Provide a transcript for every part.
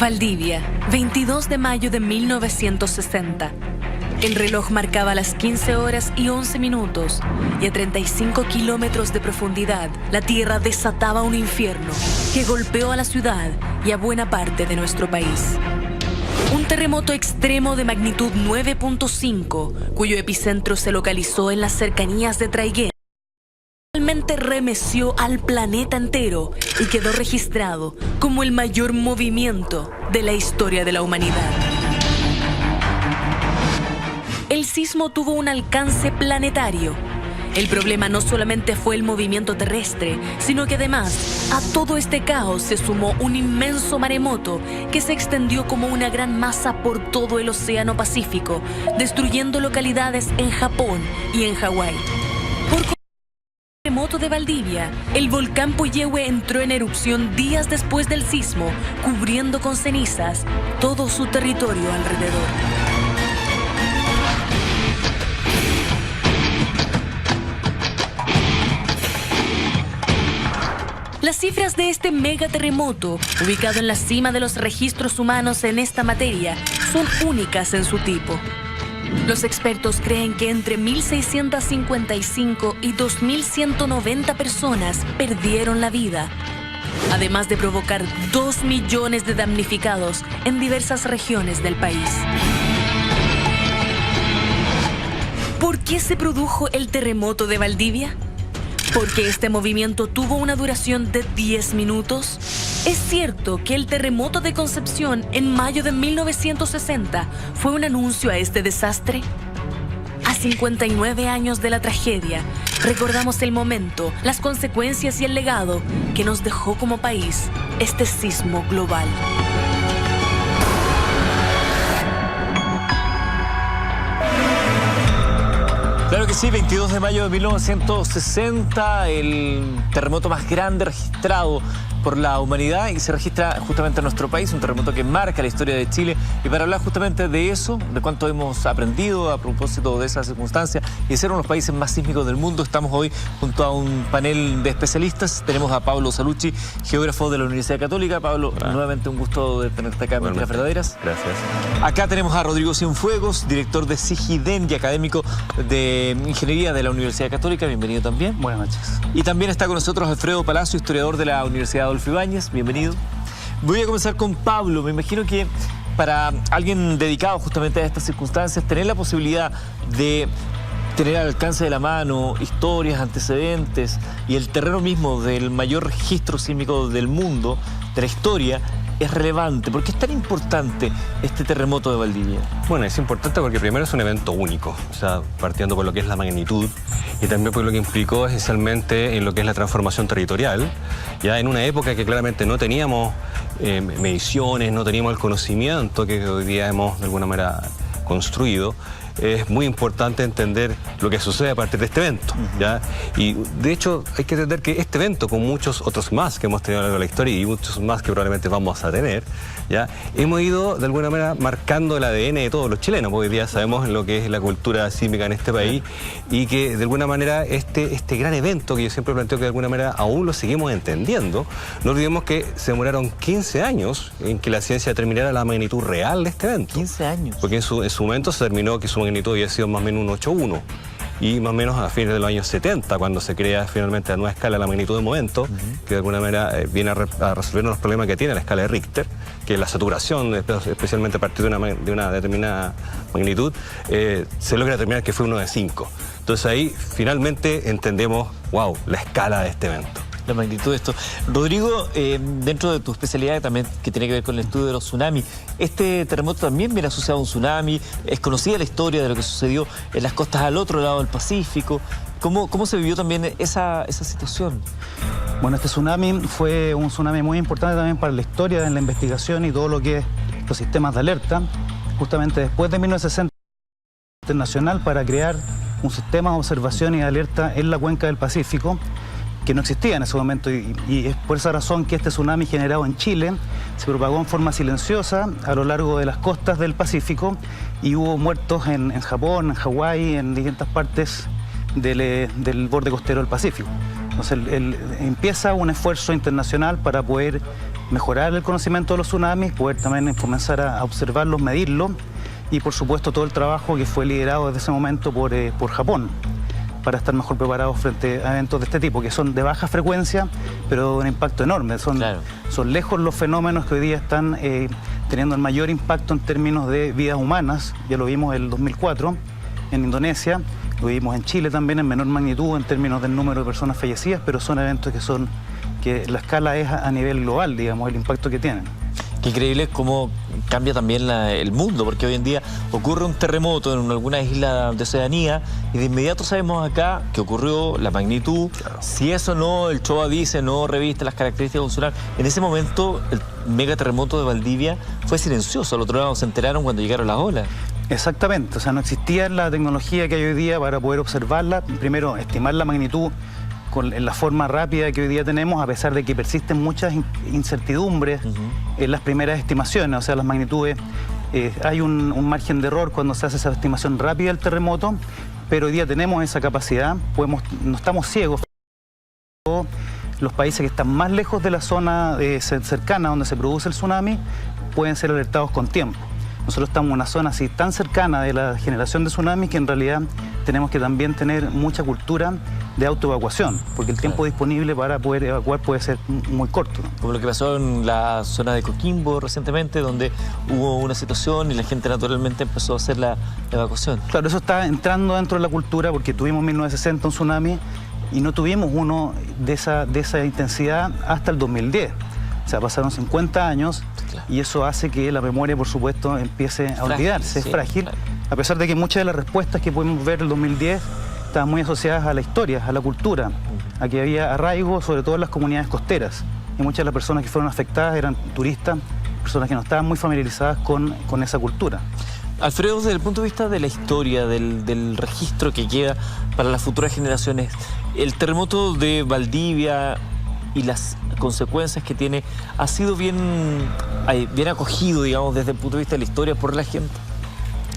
Valdivia, 22 de mayo de 1960. El reloj marcaba las 15 horas y 11 minutos y a 35 kilómetros de profundidad, la tierra desataba un infierno que golpeó a la ciudad y a buena parte de nuestro país. Un terremoto extremo de magnitud 9.5, cuyo epicentro se localizó en las cercanías de Traiguén, realmente remeció al planeta entero y quedó registrado como el mayor movimiento de la historia de la humanidad. El sismo tuvo un alcance planetario. El problema no solamente fue el movimiento terrestre, sino que además a todo este caos se sumó un inmenso maremoto que se extendió como una gran masa por todo el Océano Pacífico, destruyendo localidades en Japón y en Hawái. Por terremoto de Valdivia, el volcán Puyehue entró en erupción días después del sismo, cubriendo con cenizas todo su territorio alrededor. Las cifras de este megaterremoto, ubicado en la cima de los registros humanos en esta materia, son únicas en su tipo. Los expertos creen que entre 1.655 y 2.190 personas perdieron la vida, además de provocar 2 millones de damnificados en diversas regiones del país. ¿Por qué se produjo el terremoto de Valdivia? ¿Porque este movimiento tuvo una duración de 10 minutos? ¿Es cierto que el terremoto de Concepción en mayo de 1960 fue un anuncio a este desastre? A 59 años de la tragedia, recordamos el momento, las consecuencias y el legado que nos dejó como país este sismo global. Claro que sí, 22 de mayo de 1960, el terremoto más grande registrado por la humanidad y se registra justamente en nuestro país, un terremoto que marca la historia de Chile. Y para hablar justamente de eso, de cuánto hemos aprendido a propósito de esa circunstancia y ser uno de los países más sísmicos del mundo, estamos hoy junto a un panel de especialistas. Tenemos a Pablo Salucci, geógrafo de la Universidad Católica. Pablo, nuevamente un gusto de tenerte acá en Mentiras Verdaderas. Gracias. Acá tenemos a Rodrigo Cienfuegos, director de SIGIDEN y académico de Ingeniería de la Universidad Católica. Bienvenido también. Buenas noches. Y también está con nosotros Alfredo Palacio, historiador de la Universidad Adolfo Ibáñez. Bienvenido. Voy a comenzar con Pablo. Me imagino que para alguien dedicado justamente a estas circunstancias, tener la posibilidad de tener al alcance de la mano historias, antecedentes y el terreno mismo del mayor registro sísmico del mundo, de la historia, es relevante. ¿Por qué es tan importante este terremoto de Valdivia? Bueno, es importante porque primero es un evento único, o sea, partiendo por lo que es la magnitud y también por lo que implicó esencialmente en lo que es la transformación territorial, ya en una época que claramente no teníamos mediciones, no teníamos el conocimiento que hoy día hemos de alguna manera construido. Es muy importante entender lo que sucede a partir de este evento, ¿ya? Y de hecho hay que entender que este evento, con muchos otros más que hemos tenido a lo largo de la historia y muchos más que probablemente vamos a tener, ¿ya? Hemos ido de alguna manera marcando el ADN de todos los chilenos, porque hoy día sabemos lo que es la cultura sísmica en este país y que de alguna manera este gran evento que yo siempre planteo que de alguna manera aún lo seguimos entendiendo. No olvidemos que se demoraron 15 años en que la ciencia determinara la magnitud real de este evento. 15 años. Porque en su momento se determinó que su magnitud había sido más o menos un 8.1 y más o menos a fines de los años 70 cuando se crea finalmente la nueva escala de la magnitud de momento, que de alguna manera viene a resolver los problemas que tiene la escala de Richter, que es la saturación, especialmente a partir de una determinada magnitud, se logra determinar que fue uno de 5. Entonces ahí finalmente entendemos, wow, la escala de este evento. La magnitud de esto. Rodrigo, dentro de tu especialidad también que tiene que ver con el estudio de los tsunamis, este terremoto también viene asociado a un tsunami. Es conocida la historia de lo que sucedió en las costas al otro lado del Pacífico. ¿Cómo se vivió también esa situación? Bueno, este tsunami fue un tsunami muy importante también para la historia, en la investigación y todo lo que es los sistemas de alerta. Justamente después de 1960 internacional para crear un sistema de observación y de alerta en la cuenca del Pacífico, que no existía en ese momento y es por esa razón que este tsunami generado en Chile se propagó en forma silenciosa a lo largo de las costas del Pacífico y hubo muertos en Japón, en Hawái, en distintas partes del borde costero del Pacífico. Entonces empieza un esfuerzo internacional para poder mejorar el conocimiento de los tsunamis, poder también comenzar a observarlos, medirlos, y por supuesto todo el trabajo que fue liderado desde ese momento por Japón, para estar mejor preparados frente a eventos de este tipo, que son de baja frecuencia, pero de un impacto enorme. Son lejos los fenómenos que hoy día están teniendo el mayor impacto en términos de vidas humanas. Ya lo vimos en el 2004 en Indonesia, lo vimos en Chile también en menor magnitud en términos del número de personas fallecidas, pero son eventos que la escala es a nivel global, digamos, el impacto que tienen. Qué increíble cómo cambia también el mundo, porque hoy en día ocurre un terremoto en alguna isla de Oceanía y de inmediato sabemos acá que ocurrió la magnitud. Si eso no, el CHOA dice, no reviste las características de un tsunami. En ese momento el megaterremoto de Valdivia fue silencioso, al otro lado se enteraron cuando llegaron las olas. Exactamente, o sea, no existía la tecnología que hay hoy día para poder observarla. Primero, estimar la magnitud en la forma rápida que hoy día tenemos, a pesar de que persisten muchas incertidumbres en las primeras estimaciones, o sea, las magnitudes, hay un margen de error cuando se hace esa estimación rápida del terremoto, pero hoy día tenemos esa capacidad, no estamos ciegos. Los países que están más lejos de la zona cercana donde se produce el tsunami pueden ser alertados con tiempo. Nosotros estamos en una zona así tan cercana de la generación de tsunamis que en realidad tenemos que también tener mucha cultura de autoevacuación, porque el tiempo disponible para poder evacuar puede ser muy corto. Como lo que pasó en la zona de Coquimbo recientemente, donde hubo una situación y la gente naturalmente empezó a hacer la evacuación. Claro, eso está entrando dentro de la cultura, porque tuvimos en 1960 un tsunami y no tuvimos uno de esa intensidad hasta el 2010. O sea, pasaron 50 años y eso hace que la memoria, por supuesto, empiece a olvidarse. Es frágil, a pesar de que muchas de las respuestas que podemos ver en el 2010 estaban muy asociadas a la historia, a la cultura, a que había arraigo, sobre todo en las comunidades costeras. Y muchas de las personas que fueron afectadas eran turistas, personas que no estaban muy familiarizadas con esa cultura. Alfredo, desde el punto de vista de la historia, del registro que queda para las futuras generaciones, el terremoto de Valdivia y las consecuencias que tiene, ¿ha sido bien acogido, digamos, desde el punto de vista de la historia por la gente?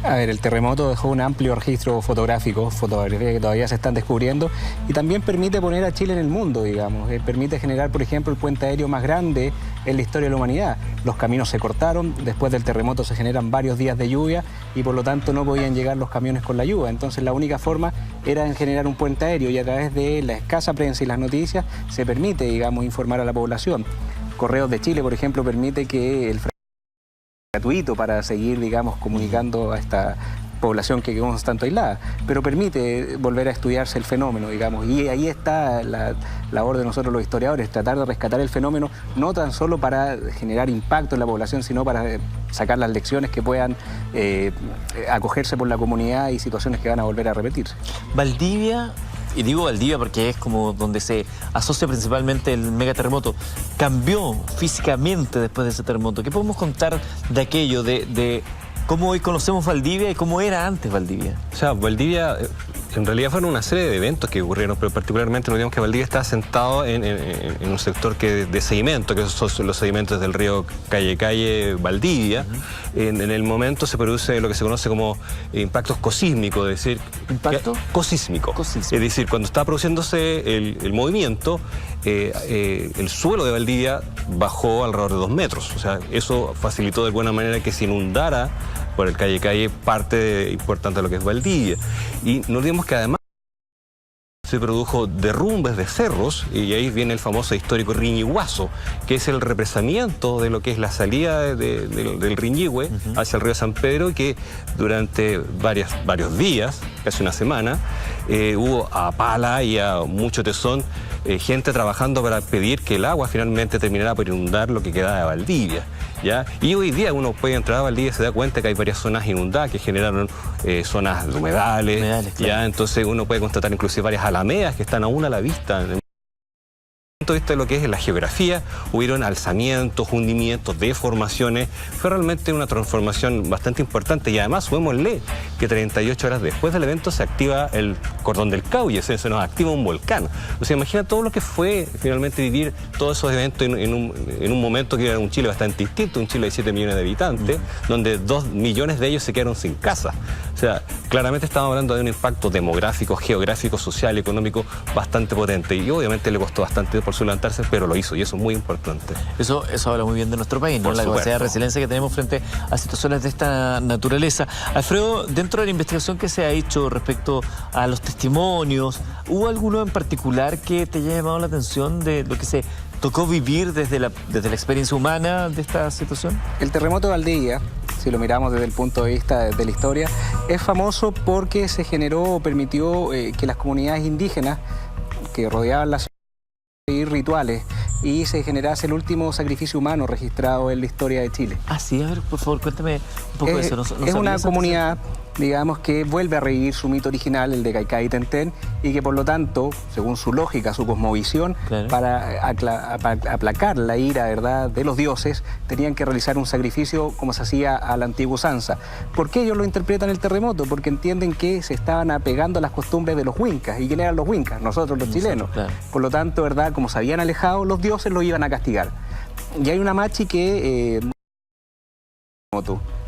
A ver, el terremoto dejó un amplio registro fotográfico, fotografías que todavía se están descubriendo, y también permite poner a Chile en el mundo, digamos. Permite generar, por ejemplo, el puente aéreo más grande en la historia de la humanidad. Los caminos se cortaron, después del terremoto se generan varios días de lluvia y por lo tanto no podían llegar los camiones con la lluvia. Entonces la única forma era en generar un puente aéreo y a través de la escasa prensa y las noticias se permite, digamos, informar a la población. Correos de Chile, por ejemplo, permite que el gratuito para seguir, digamos, comunicando a esta población que quedamos tanto aislada, pero permite volver a estudiarse el fenómeno, digamos, y ahí está la labor de nosotros los historiadores, tratar de rescatar el fenómeno, no tan solo para generar impacto en la población, sino para sacar las lecciones que puedan acogerse por la comunidad y situaciones que van a volver a repetirse. Valdivia, y digo Valdivia porque es como donde se asocia principalmente el megaterremoto, cambió físicamente después de ese terremoto. ¿Qué podemos contar de aquello, de cómo hoy conocemos Valdivia y cómo era antes Valdivia? O sea, Valdivia, en realidad fueron una serie de eventos que ocurrieron, pero particularmente no digamos que Valdivia está asentado en un sector de sedimento, que son los sedimentos del río Calle Valdivia. En el momento se produce lo que se conoce como impactos cosísmicos, es decir... ¿Impacto? Cosísmico. Es decir, cuando está produciéndose el movimiento, el suelo de Valdivia bajó alrededor de 2 metros. O sea, eso facilitó de alguna manera que se inundara por el Calle parte importante de lo que es Valdivia. Y no olvidemos que además se produjo derrumbes de cerros, y ahí viene el famoso histórico Riñiguazo, que es el represamiento de lo que es la salida del Riñihue hacia el río San Pedro, y que durante varios días, casi una semana, hubo a pala y a mucho tesón gente trabajando para pedir que el agua finalmente terminara por inundar lo que quedaba de Valdivia, ¿ya? Y hoy día uno puede entrar a Valdivia y se da cuenta que hay varias zonas inundadas que generaron zonas de humedales, ¿ya? Claro. Entonces uno puede constatar inclusive varias alamedas que están aún a la vista. Todo esto es lo que es la geografía, hubieron alzamientos, hundimientos, deformaciones, fue realmente una transformación bastante importante, y además sumémosle que 38 horas después del evento se activa el cordón del Cauye, se nos activa un volcán. O sea, imagina todo lo que fue finalmente vivir todos esos eventos en un momento que era un Chile bastante distinto, un Chile de 7 millones de habitantes, donde 2 millones de ellos se quedaron sin casa. O sea, claramente estamos hablando de un impacto demográfico, geográfico, social, económico bastante potente. Y obviamente le costó bastante por su levantarse, pero lo hizo y eso es muy importante. Eso habla muy bien de nuestro país, ¿no? La capacidad de resiliencia que tenemos frente a situaciones de esta naturaleza. Alfredo, dentro de la investigación que se ha hecho respecto a los testimonios, ¿hubo alguno en particular que te haya llamado la atención de lo que se tocó vivir desde la experiencia humana de esta situación? El terremoto de Valdivia, si lo miramos desde el punto de vista de la historia, es famoso porque se generó o permitió que las comunidades indígenas que rodeaban la ciudad y rituales y se generase el último sacrificio humano registrado en la historia de Chile. Ah, sí, a ver, por favor, cuéntame un poco de eso. Es una comunidad, digamos, que vuelve a revivir su mito original, el de Caicay y Tentén, y que por lo tanto, según su lógica, su cosmovisión, claro, para aplacar la ira, ¿verdad?, de los dioses, tenían que realizar un sacrificio como se hacía a la antigua usanza. ¿Por qué ellos lo interpretan el terremoto? Porque entienden que se estaban apegando a las costumbres de los huincas. ¿Y quién eran los huincas? Nosotros, los chilenos. Claro. Por lo tanto, ¿verdad?, como se habían alejado, los dioses los iban a castigar. Y hay una machi que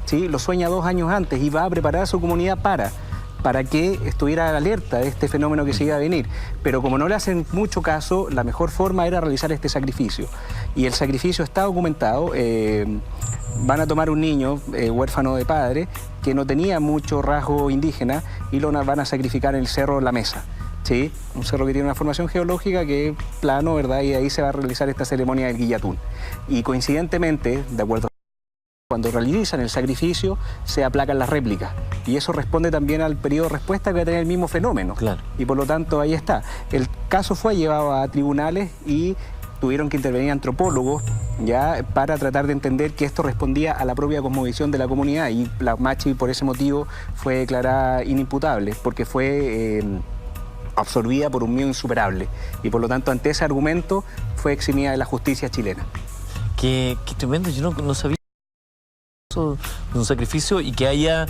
¿sí?, lo sueña 2 años antes y va a preparar a su comunidad para que estuviera alerta de este fenómeno que se iba a venir. Pero como no le hacen mucho caso, la mejor forma era realizar este sacrificio. Y el sacrificio está documentado. Van a tomar un niño huérfano de padre que no tenía mucho rasgo indígena y lo van a sacrificar en el cerro La Mesa. ¿Sí? Un cerro que tiene una formación geológica que es plano, ¿verdad? Y ahí se va a realizar esta ceremonia del guillatún. Y coincidentemente, de acuerdo, cuando realizan el sacrificio, se aplacan las réplicas. Y eso responde también al periodo de respuesta que va a tener el mismo fenómeno. Claro. Y por lo tanto, ahí está. El caso fue llevado a tribunales y tuvieron que intervenir antropólogos ya para tratar de entender que esto respondía a la propia cosmovisión de la comunidad. Y la machi, por ese motivo, fue declarada inimputable, porque fue absorbida por un miedo insuperable. Y por lo tanto, ante ese argumento, fue eximida de la justicia chilena. Qué tremendo, yo no sabía de un sacrificio y que haya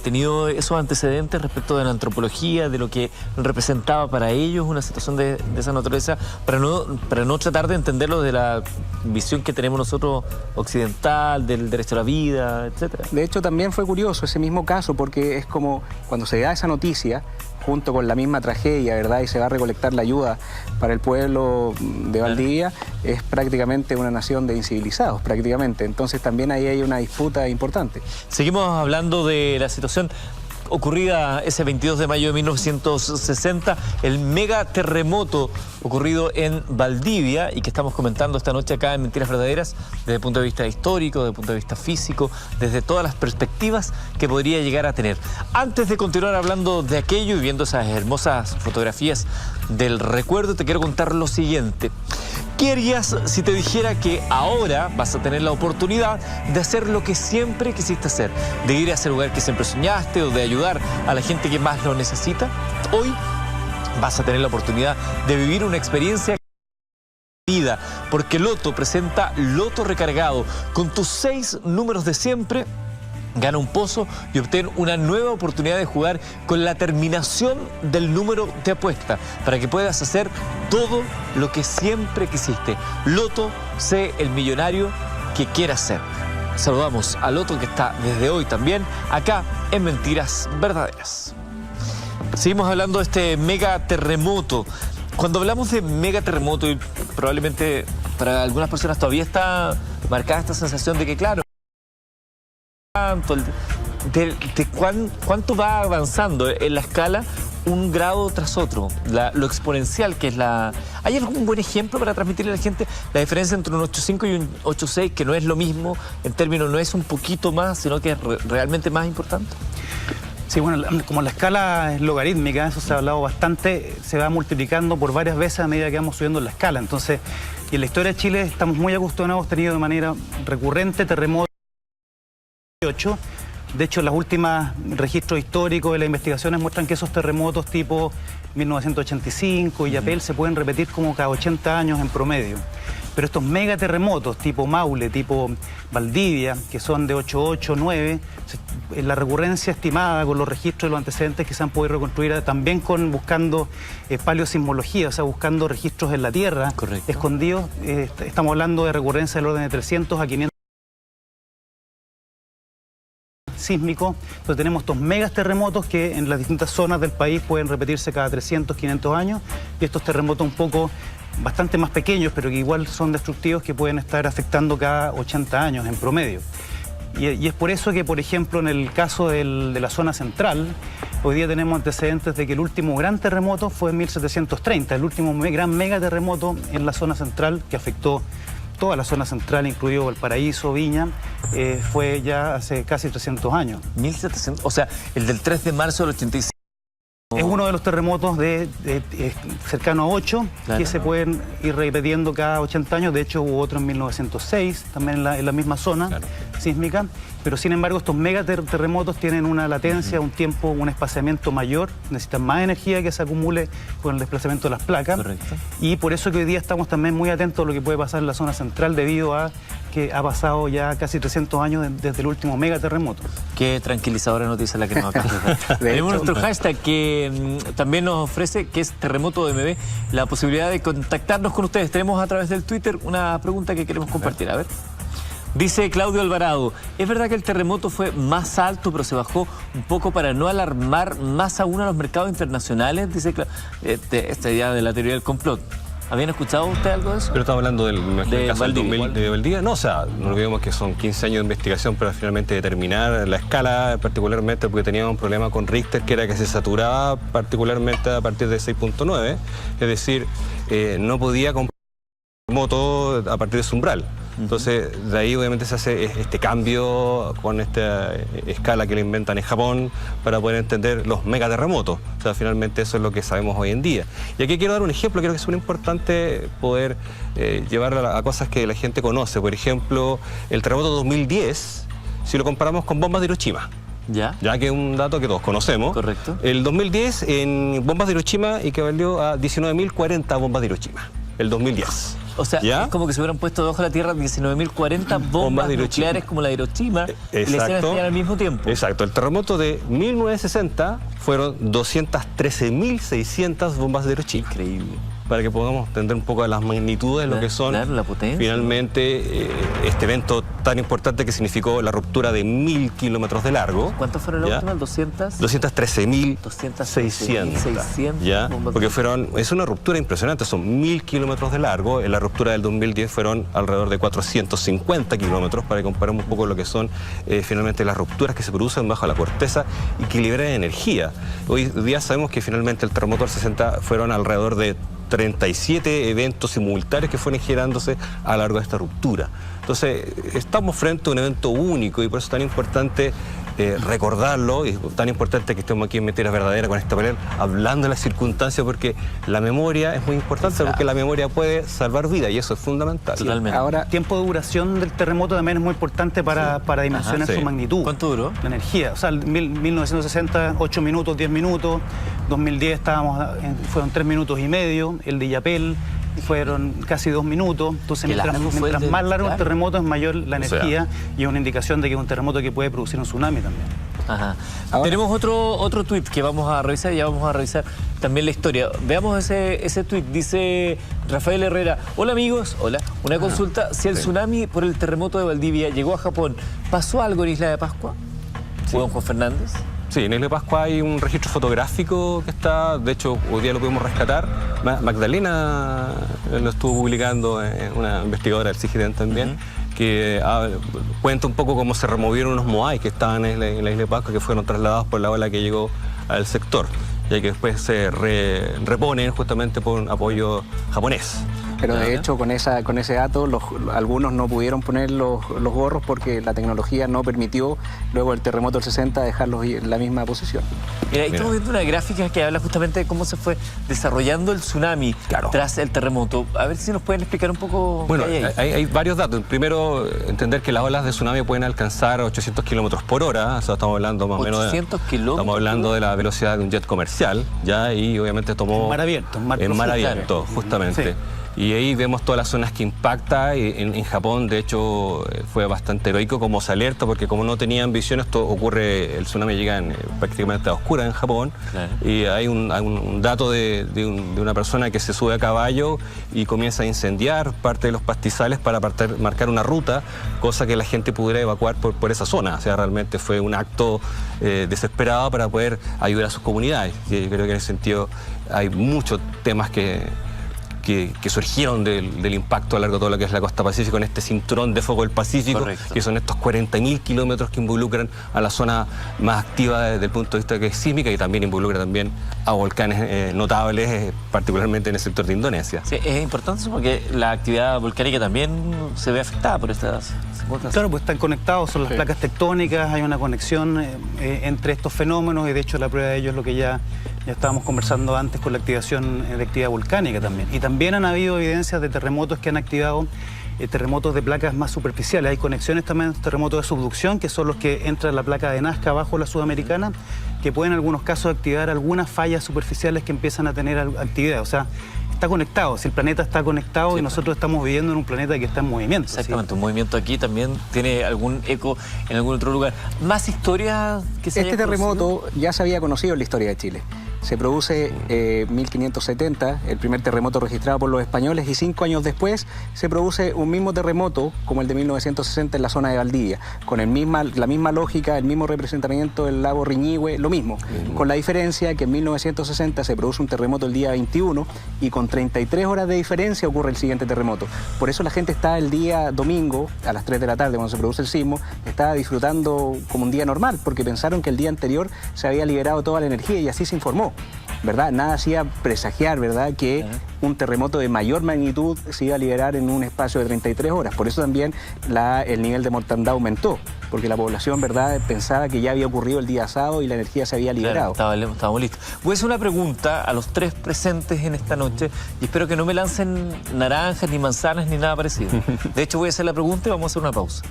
tenido esos antecedentes respecto de la antropología, de lo que representaba para ellos una situación de esa naturaleza, para no tratar de entenderlo de la visión que tenemos nosotros occidental, del derecho a la vida, etcétera. De hecho, también fue curioso ese mismo caso, porque es como cuando se da esa noticia, junto con la misma tragedia, ¿verdad?, y se va a recolectar la ayuda para el pueblo de Valdivia, es prácticamente una nación de incivilizados, prácticamente. Entonces también ahí hay una disputa importante. Seguimos hablando de la situación ocurrida ese 22 de mayo de 1960, el mega terremoto ocurrido en Valdivia y que estamos comentando esta noche acá en Mentiras Verdaderas desde el punto de vista histórico, desde el punto de vista físico, desde todas las perspectivas que podría llegar a tener. Antes de continuar hablando de aquello y viendo esas hermosas fotografías del recuerdo, te quiero contar lo siguiente. ¿Qué harías si te dijera que ahora vas a tener la oportunidad de hacer lo que siempre quisiste hacer? De ir a ese lugar que siempre soñaste o de ayudar a la gente que más lo necesita. Hoy vas a tener la oportunidad de vivir una experiencia vida, porque Loto presenta Loto Recargado. Con tus 6 números de siempre, gana un pozo y obtén una nueva oportunidad de jugar con la terminación del número de apuesta para que puedas hacer todo lo que siempre quisiste. Loto, sé el millonario que quieras ser. Saludamos a Loto, que está desde hoy también acá en Mentiras Verdaderas. Seguimos hablando de este mega terremoto. Cuando hablamos de mega terremoto, y probablemente para algunas personas todavía está marcada esta sensación de que, claro, cuánto va avanzando en la escala un grado tras otro, lo exponencial que es la... ¿Hay algún buen ejemplo para transmitirle a la gente la diferencia entre un 8.5 y un 8.6, que no es lo mismo en términos, no es un poquito más, sino que es realmente más importante? Sí, bueno, como la escala es logarítmica, eso se ha hablado bastante, se va multiplicando por varias veces a medida que vamos subiendo la escala. Entonces, y en la historia de Chile estamos muy acostumbrados, hemos tenido de manera recurrente terremotos. De hecho, los últimos registros históricos de las investigaciones muestran que esos terremotos tipo 1985 y Yapel se pueden repetir como cada 80 años en promedio. Pero estos megaterremotos tipo Maule, tipo Valdivia, que son de 8.8, 9, la recurrencia estimada con los registros de los antecedentes que se han podido reconstruir también buscando paleosismología, o sea, buscando registros en la Tierra. Correcto. Escondidos, estamos hablando de recurrencia del orden de 300 a 500. sísmico. Entonces tenemos estos megas terremotos que en las distintas zonas del país pueden repetirse cada 300, 500 años, y estos terremotos un poco bastante más pequeños, pero que igual son destructivos, que pueden estar afectando cada 80 años en promedio. Y es por eso que, por ejemplo, en el caso de la zona central, hoy día tenemos antecedentes de que el último gran terremoto fue en 1730, el último gran megaterremoto en la zona central que afectó toda la zona central, incluido Valparaíso, Viña, fue ya hace casi 300 años. 1700, o sea, el del 3 de marzo del 85. Es uno de los terremotos cercano a 8, claro, que se pueden ir repitiendo cada 80 años. De hecho, hubo otro en 1906, también en la misma zona sísmica. Pero, sin embargo, estos megaterremotos tienen una latencia, un tiempo, un espaciamiento mayor. Necesitan más energía que se acumule con el desplazamiento de las placas. Correcto. Y por eso que hoy día estamos también muy atentos a lo que puede pasar en la zona central, debido a que ha pasado ya casi 300 años desde el último megaterremoto. Qué tranquilizadora noticia la que nos acaba de dar. Tenemos nuestro hashtag que también nos ofrece, que es Terremoto MB, la posibilidad de contactarnos con ustedes. Tenemos a través del Twitter una pregunta que queremos compartir. A ver. Dice Claudio Alvarado, ¿es verdad que el terremoto fue más alto pero se bajó un poco para no alarmar más aún a los mercados internacionales? Dice esta idea de la teoría del complot. ¿Habían escuchado usted algo de eso? Pero estamos hablando del caso Valdivia. de Valdivia. No, o sea, no olvidemos que son 15 años de investigación para finalmente determinar la escala, particularmente porque teníamos un problema con Richter, que era que se saturaba particularmente a partir de 6.9, es decir, no podía comprar terremoto a partir de su umbral. Entonces, de ahí obviamente se hace este cambio con esta escala que le inventan en Japón para poder entender los megaterremotos. O sea, finalmente eso es lo que sabemos hoy en día. Y aquí quiero dar un ejemplo, creo que es muy importante poder llevarlo a cosas que la gente conoce. Por ejemplo, el terremoto 2010, si lo comparamos con bombas de Hiroshima. Ya que es un dato que todos conocemos. Correcto. El 2010 en bombas de Hiroshima equivalió a 19.040 bombas de Hiroshima. El 2010. O sea, es como que se hubieran puesto debajo de la tierra 19.040 bombas nucleares como la de Hiroshima, y le hicieran estallar al mismo tiempo. Exacto. El terremoto de 1960 fueron 213.600 bombas de Hiroshima. Increíble. Para que podamos entender un poco de las magnitudes de lo que son la potencia. Finalmente este evento tan importante que significó la ruptura de 1.000 kilómetros de largo. ¿Cuántos fueron las últimas? 213.600. ¿Ya? Porque es una ruptura impresionante, son 1.000 kilómetros de largo. En la ruptura del 2010 fueron alrededor de 450 kilómetros, para que comparemos un poco lo que son finalmente las rupturas que se producen bajo la corteza y que liberan energía. Hoy día sabemos que finalmente el terremoto del 60 fueron alrededor de 37 eventos simultáneos que fueron generándose a lo largo de esta ruptura. Entonces, estamos frente a un evento único y por eso es tan importante recordarlo, y es tan importante que estemos aquí en Mentiras Verdaderas con esta panel hablando de las circunstancias, porque la memoria es muy importante, porque la memoria puede salvar vidas y eso es fundamental. Totalmente. Ahora, el tiempo de duración del terremoto también es muy importante para dimensionar su magnitud. ¿Cuánto duró? La energía. O sea, 1960, 8 minutos, 10 minutos. 2010 fueron 3 minutos y medio. El de Illapel fueron casi 2 minutos. Entonces, mientras más largo el terremoto, es mayor la energía, y es una indicación de que es un terremoto que puede producir un tsunami también. Ajá. Tenemos otro tuit que vamos a revisar, y ya vamos a revisar también la historia. Veamos ese tuit. Dice Rafael Herrera: hola amigos, hola. Una consulta, si el tsunami por el terremoto de Valdivia llegó a Japón, ¿pasó algo en Isla de Pascua? ¿Fue don Juan Fernández? Sí, en Isla de Pascua hay un registro fotográfico que está, de hecho, hoy día lo pudimos rescatar. Magdalena lo estuvo publicando, una investigadora del CIGIDEN también, que cuenta un poco cómo se removieron unos moai que estaban en la Isla de Pascua, que fueron trasladados por la ola que llegó al sector, y que después se reponen justamente por un apoyo japonés. Pero de hecho con ese dato algunos no pudieron poner los gorros porque la tecnología no permitió luego el terremoto del 60 dejarlos en la misma posición. Mira, estamos viendo una gráfica que habla justamente de cómo se fue desarrollando el tsunami tras el terremoto. A ver si nos pueden explicar un poco. Bueno, hay varios datos. Primero, entender que las olas de tsunami pueden alcanzar 800 kilómetros por hora. O sea, estamos hablando más o menos 800 kilómetros. Estamos hablando de la velocidad de un jet comercial, ¿ya? Y obviamente tomó en mar abierto, en mar abierto, justamente. Sí. Y ahí vemos todas las zonas que impacta. En Japón, de hecho, fue bastante heroico como se alerta, porque como no tenían visión, esto ocurre, el tsunami llega prácticamente a oscuras. temperatura en Japón. Claro. Y hay un dato de una persona que se sube a caballo y comienza a incendiar parte de los pastizales para marcar una ruta, cosa que la gente pudiera evacuar por esa zona. O sea, realmente fue un acto desesperado para poder ayudar a sus comunidades. Y yo creo que en ese sentido hay muchos temas que surgieron del impacto a lo largo de todo lo que es la costa pacífico, en este cinturón de fuego del Pacífico. Correcto. Que son estos 40.000 kilómetros que involucran a la zona más activa desde el punto de vista que es sísmica, y también involucra también a volcanes notables, particularmente en el sector de Indonesia. Sí, es importante eso porque la actividad volcánica también se ve afectada por estas cosas. Claro, pues están conectados, son las placas tectónicas, hay una conexión entre estos fenómenos, y de hecho la prueba de ello es lo que ya estábamos conversando antes con la activación de actividad volcánica también. Y también han habido evidencias de terremotos que han activado terremotos de placas más superficiales. Hay conexiones también de terremotos de subducción, que son los que entran la placa de Nazca bajo la sudamericana, que pueden en algunos casos activar algunas fallas superficiales que empiezan a tener actividad. O sea, está conectado, si el planeta está conectado, sí, y nosotros estamos viviendo en un planeta que está en movimiento. Exactamente, ¿sí? Un movimiento aquí también tiene algún eco en algún otro lugar. ¿Más historias que se Este haya terremoto conocido? ya se había conocido en la historia de Chile. Se produce en 1570, el primer terremoto registrado por los españoles, y 5 años después se produce un mismo terremoto como el de 1960 en la zona de Valdivia, con la misma lógica, el mismo representamiento del lago Riñihue, lo mismo, con la diferencia que en 1960 se produce un terremoto el día 21 y con 33 horas de diferencia ocurre el siguiente terremoto. Por eso la gente está el día domingo a las 3 de la tarde cuando se produce el sismo, está disfrutando como un día normal, porque pensaron que el día anterior se había liberado toda la energía, y así se informó, ¿verdad? Nada hacía presagiar, ¿verdad?, que un terremoto de mayor magnitud se iba a liberar en un espacio de 33 horas. Por eso también el nivel de mortandad aumentó, porque la población, ¿verdad?, pensaba que ya había ocurrido el día sábado y la energía se había liberado. Claro, estábamos listos. Voy a hacer una pregunta a los 3 presentes en esta noche y espero que no me lancen naranjas, ni manzanas, ni nada parecido. De hecho, voy a hacer la pregunta y vamos a hacer una pausa.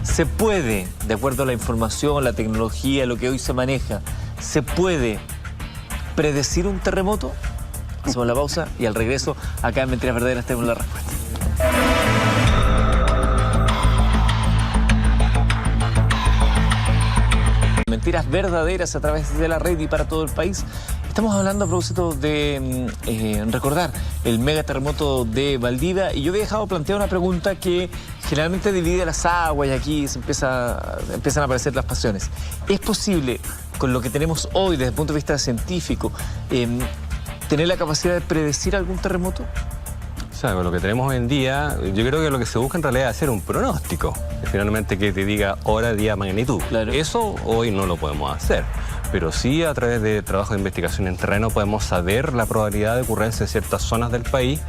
¿Se puede, de acuerdo a la información, la tecnología, lo que hoy se maneja, se puede predecir un terremoto? Hacemos la pausa y al regreso, acá en Mentiras Verdaderas, tenemos la respuesta. Mentiras Verdaderas a través de la red y para todo el país. Estamos hablando a propósito de recordar el megaterremoto de Valdivia, y yo había dejado planteada una pregunta que generalmente divide las aguas y aquí empiezan a aparecer las pasiones. ¿Es posible, con lo que tenemos hoy desde el punto de vista científico, tener la capacidad de predecir algún terremoto? O sea, con lo que tenemos hoy en día, yo creo que lo que se busca en realidad es hacer un pronóstico, finalmente que te diga hora, día, magnitud. Claro. Eso hoy no lo podemos hacer, pero sí a través de trabajo de investigación en terreno podemos saber la probabilidad de ocurrencia en ciertas zonas del país,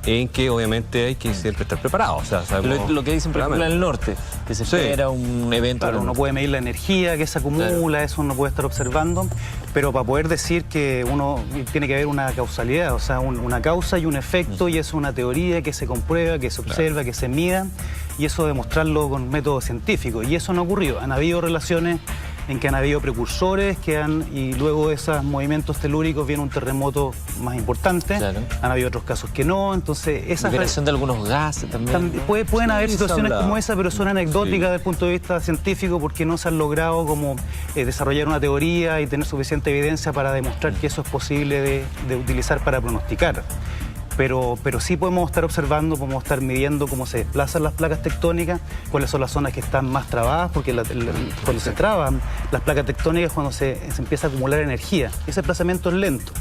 en que obviamente hay que siempre estar preparados. O sea, sabemos, Lo que dicen, por ejemplo, en el norte, que se espera un evento. Claro, uno puede medir la energía que se acumula, claro, eso uno puede estar observando, pero para poder decir que uno tiene que haber una causalidad, o sea, una causa y un efecto, y es una teoría que se comprueba, que se observa, claro, que se mida, y eso demostrarlo con métodos científicos. Y eso no ocurrió. Han habido relaciones en que han habido precursores y luego de esos movimientos telúricos viene un terremoto más importante. Claro. Han habido otros casos que no, entonces esa liberación de algunos gases también. Pueden haber situaciones como esa, pero son anecdóticas desde el punto de vista científico, porque no se han logrado como desarrollar una teoría y tener suficiente evidencia para demostrar que eso es posible de utilizar para pronosticar. Pero sí podemos estar observando, podemos estar midiendo cómo se desplazan las placas tectónicas, cuáles son las zonas que están más trabadas, porque cuando se traban las placas tectónicas es cuando se empieza a acumular energía. Ese desplazamiento es lento,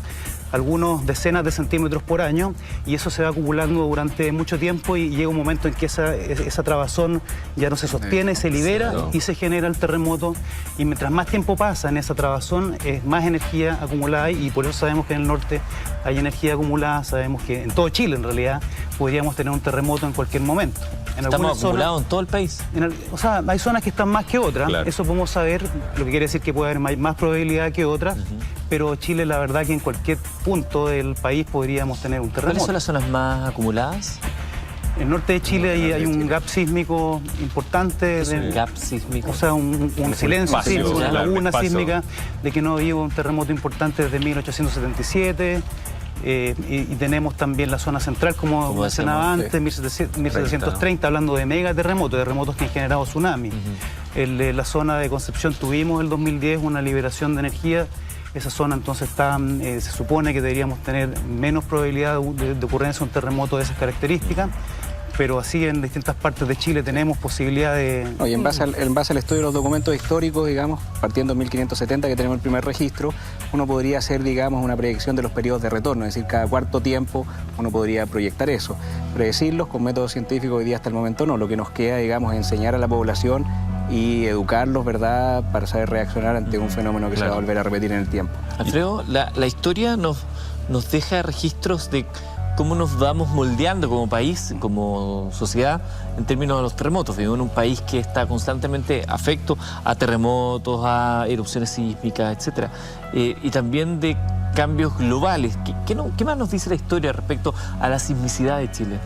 algunos decenas de centímetros por año, y eso se va acumulando durante mucho tiempo, y llega un momento en que esa trabazón ya no se sostiene, se libera y se genera el terremoto. Y mientras más tiempo pasa en esa trabazón, es más energía acumulada, y por eso sabemos que en el norte hay energía acumulada. Sabemos que en todo Chile, en realidad, podríamos tener un terremoto en cualquier momento. ¿Estamos acumulados en todo el país? O sea, hay zonas que están más que otras, claro, eso podemos saber, lo que quiere decir que puede haber más probabilidad que otras, pero Chile, la verdad, que en cualquier punto del país podríamos tener un terremoto. ¿Cuáles son las zonas más acumuladas? En el norte de Chile hay un gap sísmico importante. ¿Un gap sísmico? O sea, un silencio sísmico, una laguna sísmica de que no había un terremoto importante desde 1877. Y tenemos también la zona central, como mencionaba antes, 1730, hablando de terremotos que han generado tsunamis. En la zona de Concepción tuvimos el 2010 una liberación de energía esa zona entonces está, se supone que deberíamos tener menos probabilidad de ocurrencia de un terremoto de esas características, pero así en distintas partes de Chile tenemos posibilidad de... No, y en base al estudio de los documentos históricos, digamos, partiendo en 1570 que tenemos el primer registro, uno podría hacer, digamos, una predicción de los periodos de retorno, es decir, cada cuarto tiempo uno podría proyectar eso. Predecirlos con métodos científicos hoy día hasta el momento no, lo que nos queda, digamos, es enseñar a la población y educarlos, ¿verdad?, para saber reaccionar ante un fenómeno que se va a volver a repetir en el tiempo. Alfredo, la historia nos deja registros de cómo nos vamos moldeando como país, como sociedad, en términos de los terremotos. Vivimos en un país que está constantemente afecto a terremotos, a erupciones sísmicas, etc. Y también de cambios globales. ¿Qué más nos dice la historia respecto a la sismicidad de Chile?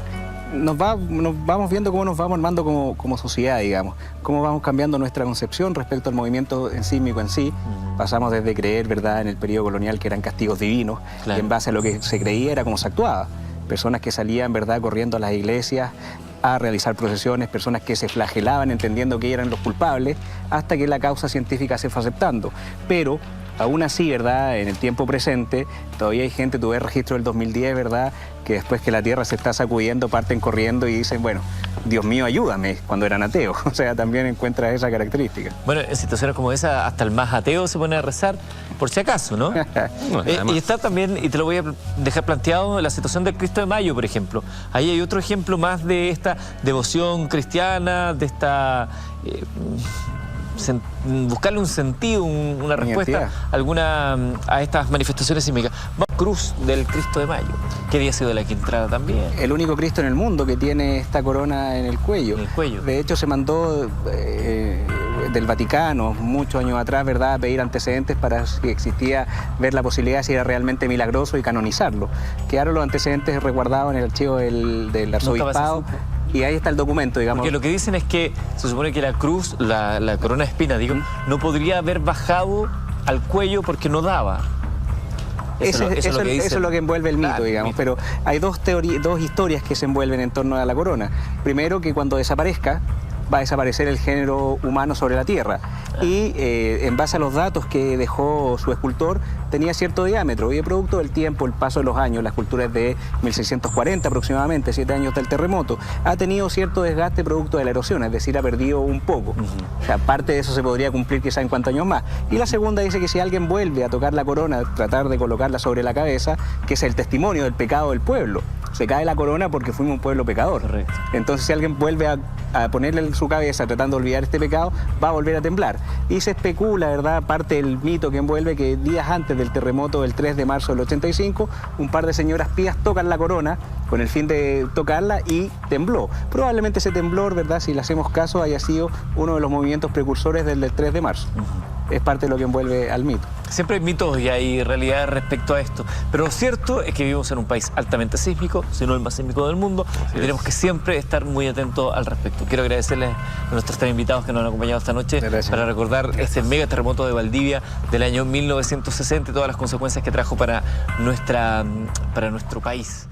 Nos vamos viendo cómo nos vamos armando como sociedad, digamos, cómo vamos cambiando nuestra concepción respecto al movimiento sísmico en sí. Pasamos desde creer, ¿verdad?, en el periodo colonial que eran castigos divinos, y en base a lo que se creía era cómo se actuaba. Personas que salían, ¿verdad?, corriendo a las iglesias a realizar procesiones, personas que se flagelaban entendiendo que eran los culpables, hasta que la causa científica se fue aceptando. Pero aún así, ¿verdad?, en el tiempo presente, todavía hay gente, tuve registro del 2010, ¿verdad?, que después que la Tierra se está sacudiendo, parten corriendo y dicen, bueno, Dios mío, ayúdame, cuando eran ateos. O sea, también encuentra esa característica. Bueno, en situaciones como esa, hasta el más ateo se pone a rezar, por si acaso, ¿no? Y está también, y te lo voy a dejar planteado, la situación del Cristo de Mayo, por ejemplo. Ahí hay otro ejemplo más de esta devoción cristiana, de esta... buscarle un sentido, una respuesta alguna a estas manifestaciones sísmicas. Cruz del Cristo de Mayo, que había sido la que entrara también. El único Cristo en el mundo que tiene esta corona en el cuello. En el cuello. De hecho, se mandó del Vaticano muchos años atrás, ¿verdad?, a pedir antecedentes para si existía, ver la posibilidad de si era realmente milagroso y canonizarlo. Quedaron los antecedentes resguardados en el archivo del arzobispado. Y ahí está el documento, digamos. Porque lo que dicen es que se supone que la cruz, la corona de espina, digo, no podría haber bajado al cuello porque no daba. Eso es lo que envuelve el mito, digamos. Pero hay dos historias que se envuelven en torno a la corona. Primero, que cuando desaparezca, va a desaparecer el género humano sobre la Tierra. Y en base a los datos que dejó su escultor, tenía cierto diámetro. Y producto del tiempo, el paso de los años, la escultura es de 1640 aproximadamente, 7 años del terremoto, ha tenido cierto desgaste producto de la erosión, es decir, ha perdido un poco. O sea, parte de eso se podría cumplir quizá en cuántos años más. Y la segunda dice que si alguien vuelve a tocar la corona, tratar de colocarla sobre la cabeza, que es el testimonio del pecado del pueblo. Se cae la corona porque fuimos un pueblo pecador. Correcto. Entonces, si alguien vuelve a ponerle en su cabeza tratando de olvidar este pecado, va a volver a temblar. Y se especula, ¿verdad?, parte del mito que envuelve que días antes del terremoto del 3 de marzo del 85, un par de señoras pías tocan la corona con el fin de tocarla y tembló. Probablemente ese temblor, ¿verdad?, si le hacemos caso, haya sido uno de los movimientos precursores del 3 de marzo. Es parte de lo que envuelve al mito. Siempre hay mitos y hay realidades respecto a esto. Pero lo cierto es que vivimos en un país altamente sísmico, si no el más sísmico del mundo, y tenemos que siempre estar muy atentos al respecto. Quiero agradecerles a nuestros 3 invitados que nos han acompañado esta noche para recordar este mega terremoto de Valdivia del año 1960 y todas las consecuencias que trajo para nuestro país.